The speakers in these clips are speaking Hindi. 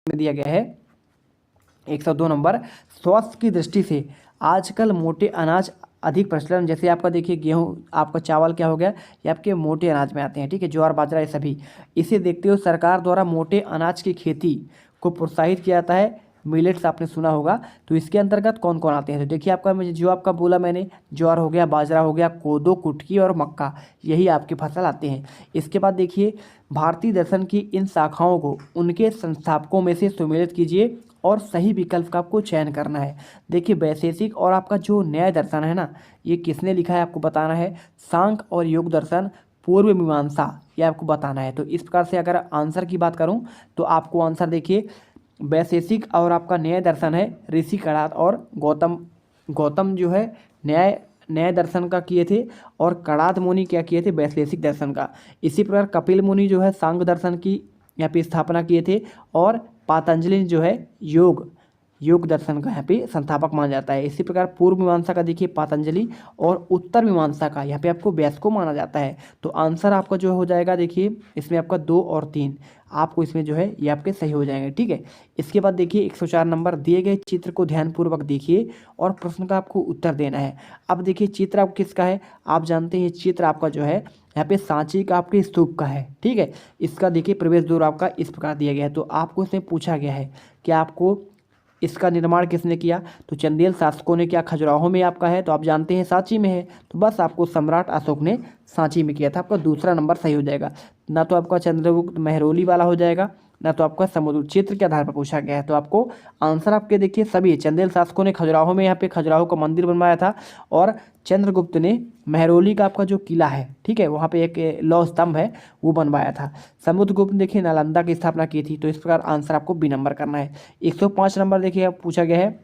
में दिया गया है 102 नंबर, स्वास्थ्य की दृष्टि से आजकल मोटे अनाज अधिक प्रचलन, जैसे आपका देखिए गेहूं, आपका चावल क्या हो गया, ये आपके मोटे अनाज में आते हैं, ठीक है, ज्वार बाजरा ये सभी। इसे देखते हुए सरकार द्वारा मोटे अनाज की खेती को प्रोत्साहित किया जाता है। मिलेट्स आपने सुना होगा, तो इसके अंतर्गत कौन कौन आते हैं, तो देखिए आपका मुझे जो आपका बोला मैंने, ज्वार हो गया, बाजरा हो गया, कोदो, कुटकी और मक्का, यही आपकी फसल आते हैं। इसके बाद देखिए भारतीय दर्शन की इन शाखाओं को उनके संस्थापकों में से सुमेलित कीजिए और सही विकल्प का आपको चयन करना है। देखिए वैशेषिक और आपका जो न्याय दर्शन है ना, ये किसने लिखा है आपको बताना है। सांख्य और योग दर्शन, पूर्व मीमांसा, ये आपको बताना है। तो इस प्रकार से अगर आंसर की बात करूं तो आपको आंसर देखिए वैशेषिक और आपका न्याय दर्शन है, ऋषि कणाद और गौतम। गौतम जो है न्याय न्याय दर्शन का किए थे और कणाद मुनि क्या किए थे, वैशेषिक दर्शन का। इसी प्रकार कपिल मुनि जो है सांख्य दर्शन की यहाँ पे स्थापना किए थे और पातंजलि जो है योग दर्शन का यहाँ पे संस्थापक माना जाता है। इसी प्रकार पूर्व मीमांसा का देखिए पातंजलि और उत्तर मीमांसा का यहाँ पे आपको व्यास को माना जाता है। तो आंसर आपका जो हो जाएगा देखिए इसमें आपका 2 और 3 आपको इसमें जो है ये आपके सही हो जाएंगे, ठीक है। इसके बाद देखिए 104 नंबर, दिए गए चित्र को ध्यानपूर्वक देखिए और प्रश्न का आपको उत्तर देना है। अब देखिए चित्र आपको किसका है, आप जानते हैं चित्र आपका जो है यहाँ पे सांची का आपके स्तूप का है, ठीक है। इसका देखिए प्रवेश द्वार आपका इस प्रकार दिया गया है। तो आपको इसमें पूछा गया है कि आपको इसका निर्माण किसने किया, तो चंदेल शासकों ने किया। खजुराहो में आपका है तो आप जानते हैं सांची में है, तो बस आपको सम्राट अशोक ने सांची में किया था। आपका दूसरा नंबर सही हो जाएगा, ना तो आपका चंद्रगुप्त मेहरौली वाला हो जाएगा, ना तो आपका समुद्र क्षेत्र के आधार पर पूछा गया है। तो आपको आंसर आपके देखिए सभी, चंदेल शासकों ने खजुराहो में यहाँ पे खजुराहो का मंदिर बनवाया था और चंद्रगुप्त ने मेहरौली का आपका जो किला है, ठीक है, वहाँ पे एक लौह स्तंभ है वो बनवाया था। समुद्रगुप्त ने देखिए नालंदा की स्थापना की थी। तो इस प्रकार आंसर आपको बी नंबर करना है। 105 नंबर देखिए आप पूछा गया है,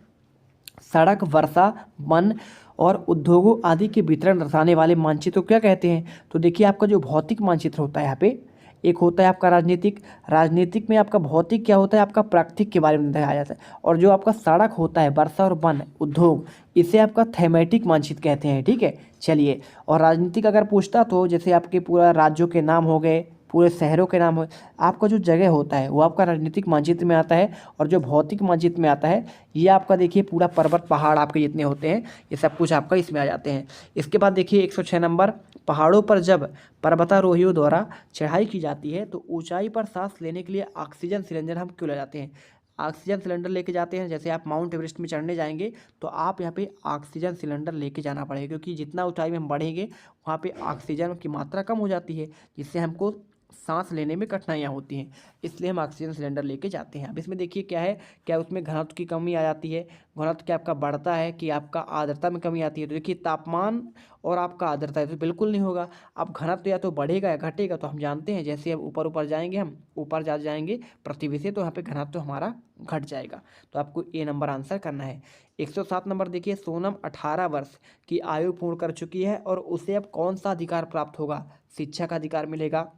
सड़क, वर्षा, वन और उद्योगों आदि के वितरण दर्शाने वाले मानचित्र को क्या कहते हैं। तो देखिए आपका जो भौतिक मानचित्र होता है यहाँ पे, एक होता है आपका राजनीतिक। राजनीतिक में आपका भौतिक क्या होता है, आपका प्राकृतिक के बारे में दिखाया जाता है। और जो आपका सड़क होता है, वर्षा और वन, उद्योग, इसे आपका थैमेटिक मानचित्र कहते हैं, ठीक है। चलिए, और राजनीतिक अगर पूछता तो जैसे आपके पूरा राज्यों के नाम हो गए, पूरे शहरों के नाम हो, आपका जो जगह होता है वो आपका राजनीतिक मानचित्र में आता है। और जो भौतिक मानचित्र में आता है ये आपका देखिए पूरा पर्वत पहाड़ आपके जितने होते हैं ये सब कुछ आपका इसमें आ जाते हैं। इसके बाद देखिए 106 नंबर, पहाड़ों पर जब पर्वतारोहियों द्वारा चढ़ाई की जाती है तो ऊंचाई पर सांस लेने के लिए ऑक्सीजन सिलेंडर हम क्यों ले जाते हैं। ऑक्सीजन सिलेंडर लेके जाते हैं, जैसे आप माउंट एवरेस्ट में चढ़ने जाएंगे तो आप यहाँ पे ऑक्सीजन सिलेंडर लेके जाना पड़ेगा, क्योंकि जितना ऊंचाई में हम बढ़ेंगे वहाँ पे ऑक्सीजन की मात्रा कम हो जाती है, जिससे हमको सांस लेने में कठिनाइयाँ होती हैं, इसलिए हम ऑक्सीजन सिलेंडर लेके जाते हैं। अब इसमें देखिए क्या है, क्या उसमें घनत्व की कमी आ जाती है, घनत्व क्या आपका बढ़ता है कि आपका आर्द्रता में कमी आती है। तो देखिए तापमान और आपका आर्द्रता है तो बिल्कुल नहीं होगा। अब घनत्व या तो बढ़ेगा या घटेगा, तो हम जानते हैं जैसे अब ऊपर ऊपर जाएंगे, हम ऊपर जा जाएंगे पृथ्वी से, तो यहाँ पे घनत्व हमारा घट जाएगा। तो आपको ए नंबर आंसर करना है। 107 नंबर देखिए, सोनम 18 वर्ष की आयु पूर्ण कर चुकी है और उसे अब कौन सा अधिकार प्राप्त होगा। शिक्षा का अधिकार मिलेगा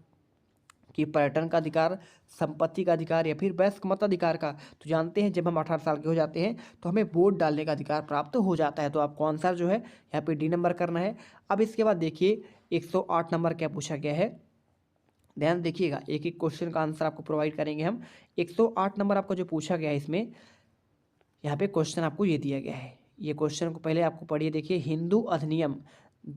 कि पर्यटन का अधिकार, संपत्ति का अधिकार या फिर वयस्क मताधिकार का। तो जानते हैं जब हम 18 साल के हो जाते हैं तो हमें वोट डालने का अधिकार प्राप्त हो जाता है। तो आपको आंसर जो है यहाँ पे डी नंबर करना है। अब इसके बाद देखिए 108 नंबर क्या पूछा गया है, ध्यान देखिएगा, एक एक क्वेश्चन का आंसर आपको प्रोवाइड करेंगे हम। 108 नंबर आपको जो पूछा गया है इसमें, यहाँ पे क्वेश्चन आपको ये दिया गया है। ये क्वेश्चन को पहले आपको पढ़िए, देखिए, हिंदू अधिनियम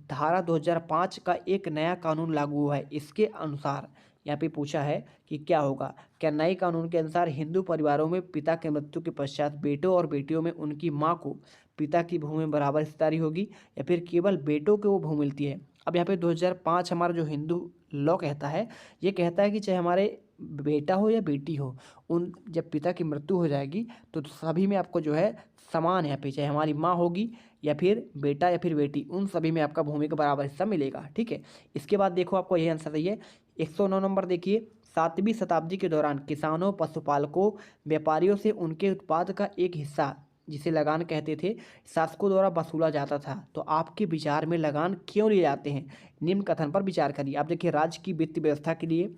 धारा 2005 का एक नया कानून लागू हुआ है, इसके अनुसार यहाँ पे पूछा है कि क्या होगा। क्या नए कानून के अनुसार हिंदू परिवारों में पिता के मृत्यु के पश्चात बेटों और बेटियों में उनकी माँ को पिता की भूमि में बराबर हिस्सेदारी होगी, या फिर केवल बेटों को वो भूमि मिलती है। अब यहाँ पे 2005 हमारा जो हिंदू लॉ कहता है, ये कहता है कि चाहे हमारे बेटा हो या बेटी हो, उन जब पिता की मृत्यु हो जाएगी तो सभी में आपको जो है समान, यहाँ पे चाहे हमारी माँ होगी या फिर बेटा या फिर बेटी, उन सभी में आपका भूमि का बराबर हिस्सा मिलेगा, ठीक है। इसके बाद देखो आपको यही आंसर सही है। 109 नंबर देखिए, 7वीं शताब्दी के दौरान किसानों, पशुपालकों, व्यापारियों से उनके उत्पाद का एक हिस्सा, जिसे लगान कहते थे, शासकों द्वारा वसूला जाता था। तो आपके विचार में लगान क्यों लिए जाते हैं, निम्न कथन पर विचार करिए। आप देखिए, राज्य की वित्त व्यवस्था के लिए,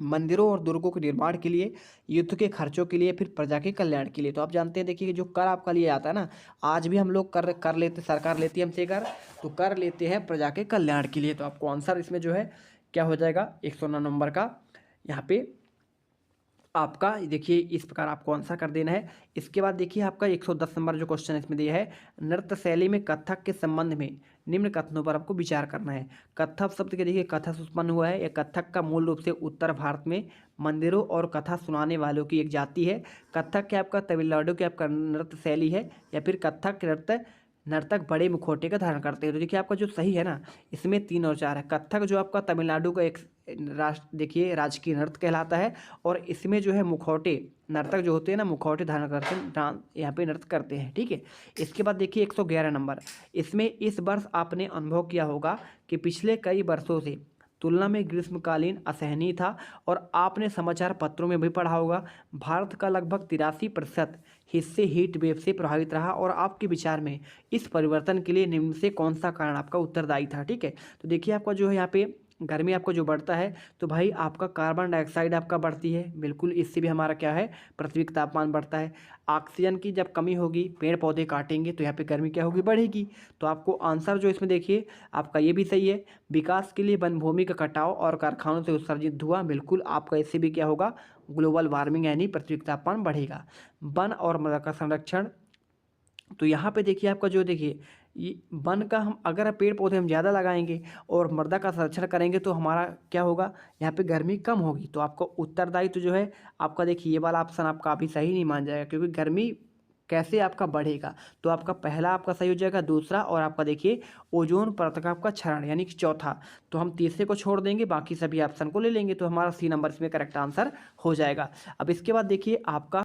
मंदिरों और दुर्गों के निर्माण के लिए, युद्ध के खर्चों के लिए, फिर प्रजा के कल्याण के लिए। तो आप जानते हैं देखिए जो कर आपका लिया जाता है ना, आज भी हम लोग कर लेते, सरकार लेती है हमसे कर, तो कर लेते हैं प्रजा के कल्याण के लिए। तो आपको आंसर इसमें जो है क्या हो जाएगा 109 नंबर का यहाँ पे आपका देखिए इस प्रकार आपको आंसर कर देना है। इसके बाद देखिए आपका 110 नंबर जो क्वेश्चन इसमें दिया है, नृत्य शैली में कथक के संबंध में निम्न कथनों पर आपको विचार करना है। कथक शब्द के देखिए कथा से उत्पन्न हुआ है। यह कथक का मूल रूप से उत्तर भारत में मंदिरों और कथा सुनाने वालों की एक जाति है। कथक के आपका तमिलनाडु के आपका नृत्य शैली है, या फिर कथक नृत्य नर्तक बड़े मुखौटे का धारण करते हैं। तो देखिए आपका जो सही है ना, इसमें 3 और 4 है। कथक जो आपका तमिलनाडु का एक राष्ट्र देखिए राजकीय नृत्य कहलाता है, और इसमें जो है मुखौटे नर्तक जो होते हैं ना, मुखौटे धारण करके डांस यहाँ पे नृत्य करते हैं, ठीक है। इसके बाद देखिए 111 नंबर, इसमें इस वर्ष आपने अनुभव किया होगा कि पिछले कई वर्षों से तुलना में ग्रीष्मकालीन असहनीय था, और आपने समाचार पत्रों में भी पढ़ा होगा भारत का लगभग 83% हिस्से हीट वेव से प्रभावित रहा, और आपके विचार में इस परिवर्तन के लिए निम्न से कौन सा कारण आपका उत्तरदायी था, ठीक है। तो देखिए आपका जो है यहाँ पे गर्मी आपको जो बढ़ता है, तो भाई आपका कार्बन डाइऑक्साइड आपका बढ़ती है, बिल्कुल इससे भी हमारा क्या है, पृथ्वी का तापमान बढ़ता है। ऑक्सीजन की जब कमी होगी, पेड़ पौधे काटेंगे, तो यहाँ पे गर्मी क्या होगी, बढ़ेगी। तो आपको आंसर जो इसमें देखिए आपका ये भी सही है। विकास के लिए वन भूमि का कटाव और कारखानों से उत्सर्जित धुआं, बिल्कुल आपका इससे भी क्या होगा, ग्लोबल वार्मिंग यानी पृथ्वी का तापमान बढ़ेगा। वन और मृदा का संरक्षण, तो यहाँ पे देखिए आपका जो देखिए ये वन का हम अगर पेड़ पौधे हम ज़्यादा लगाएंगे और मृदा का संरक्षण करेंगे, तो हमारा क्या होगा, यहाँ पे गर्मी कम होगी। तो आपको उत्तरदायित्व जो है आपका देखिए ये वाला ऑप्शन आपका अभी सही नहीं मान जाएगा, क्योंकि गर्मी कैसे आपका बढ़ेगा। तो आपका पहला आपका सही हो जाएगा, दूसरा और आपका देखिए ओजोन परत का आपका क्षरण यानी कि चौथा। तो हम तीसरे को छोड़ देंगे, बाकी सभी ऑप्शन को ले लेंगे, तो हमारा सी नंबर इसमें करेक्ट आंसर हो जाएगा। अब इसके बाद देखिए आपका